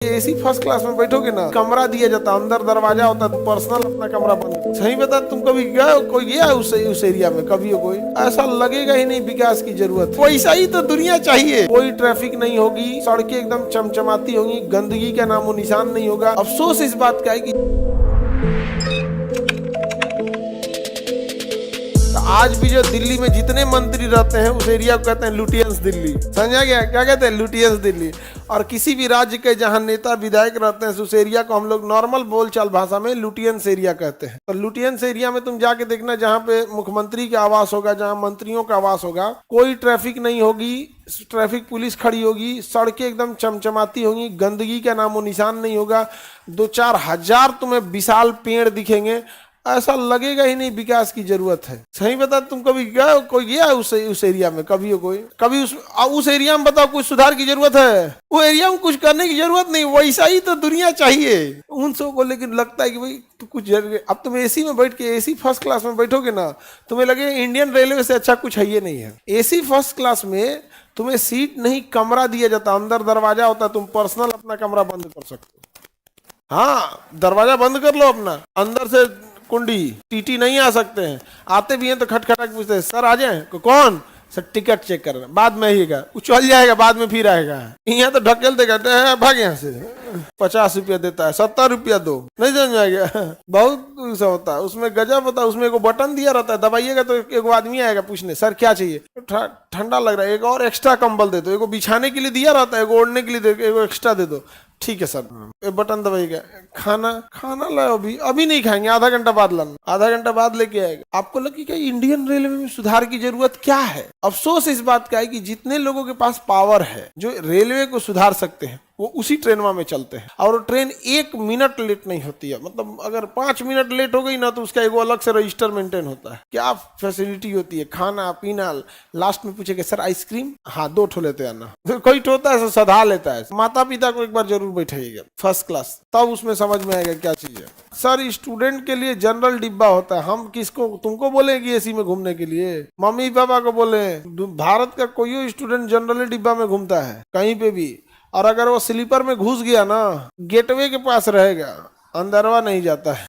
AC first class में बैठोगे ना, कमरा दिया जाता, अंदर दरवाजा होता, पर्सनल अपना कमरा बंद। सही बता, तुम कभी गए, कोई गया उस एरिया में कभी? कोई ऐसा लगेगा ही नहीं विकास की जरूरत है। वैसा ही तो दुनिया चाहिए। कोई ट्रैफिक नहीं होगी, सड़कें एकदम चमचमाती होंगी, गंदगी का नामो निशान नहीं होगा। अफसोस इस बात का है कि आज भी जो दिल्ली में जितने मंत्री रहते हैं उस एरिया को कहते हैं लुटियंस दिल्ली। समझा गया? क्या कहते हैं? लुटियंस दिल्ली। और किसी भी राज्य के जहां नेता विधायक रहते हैं उस एरिया को हम लोग नॉर्मल बोलचाल भाषा में लुटियंस एरिया कहते हैं। तो लुटियंस एरिया में तुम जाके देखना, जहां पे मुख्यमंत्री का आवास होगा, जहां मंत्रियों का आवास होगा, कोई ट्रैफिक नहीं होगी, ट्रैफिक पुलिस खड़ी होगी, सड़कें एकदम चमचमाती होंगी, गंदगी का नामो निशान नहीं होगा, 2-4 हजार तुम्हें विशाल पेड़ दिखेंगे। ऐसा लगेगा ही नहीं विकास की जरूरत है। सही बता, तुम कभी गए, कोई गया उस एरिया में कभी? कोई कभी उस एरिया में बताओ कुछ सुधार की जरूरत है? वो एरिया में कुछ करने की जरूरत नहीं। वैसा ही तो दुनिया चाहिए उन सब को। लेकिन लगता है कि भाई तो कुछ अब तुम एसी में बैठ के, एसी फर्स्ट क्लास में बैठोगे ना, तुम्हें लगे इंडियन रेलवे से अच्छा कुछ है ये नहीं है। एसी फर्स्ट क्लास में तुम्हें सीट नहीं, कमरा दिया जाता, अंदर दरवाजा होता, तुम पर्सनल अपना कमरा बंद कर सकते हो। हाँ, दरवाजा बंद कर लो अपना, अंदर से कुंडी, टीटी नहीं आ सकते हैं। आते भी हैं तो खटखटाक पूछते हैं, सर आ जाए? कौन? सर टिकट चेक कर रहे हैं। बाद में हीगा, वो चल जाएगा, बाद में फिर आएगा। यहाँ तो ढकेलते कहते हैं भाग यहाँ से। 50 रुपया देता है, 70 रुपया दो, नहीं समझ आएगा। बहुत सा होता है उसमें, गजब होता है उसमें। एगो बटन दिया रहता है, दबाइएगा तो एगो आदमी आएगा पूछने, सर क्या चाहिए? ठंडा लग रहा है, एक और एक्स्ट्रा कंबल दे दो। एगो बिछाने के लिए दिया रहता है, एगो ओढ़ने के लिए एगो एक्स्ट्रा दे दो। ठीक है सर, ये बटन दबाइएगा। खाना लाओ, अभी नहीं खाएंगे, आधा घंटा बाद लाना, आधा घंटा बाद लेके आएगा। आपको लगे क्या इंडियन रेलवे में सुधार की जरूरत क्या है? अफसोस इस बात का है कि जितने लोगों के पास पावर है जो रेलवे को सुधार सकते हैं, वो उसी ट्रेन में चलते हैं। और वो ट्रेन 1 मिनट लेट नहीं होती है। मतलब अगर 5 मिनट लेट हो गई ना, तो उसका एगो अलग से रजिस्टर मेंटेन होता है, क्या फैसिलिटी होती है, खाना पीना। लास्ट में पूछेगा, सर आइसक्रीम? हाँ 2 ठो लेते आना। तो कोई होता है सधा लेता है। माता पिता को एक बार जरूर बैठाइएगा फर्स्ट क्लास, तब उसमें समझ में आएगा क्या चीज है। सर स्टूडेंट के लिए जनरल डिब्बा होता है। हम किसको, तुमको बोलेंगे एसी में घूमने के लिए? मम्मी पापा को बोले? भारत का कोई स्टूडेंट जनरल डिब्बा में घूमता है कहीं पे भी? और अगर वो स्लीपर में घुस गया ना, गेटवे के पास रहेगा, अंदरवा नहीं जाता है।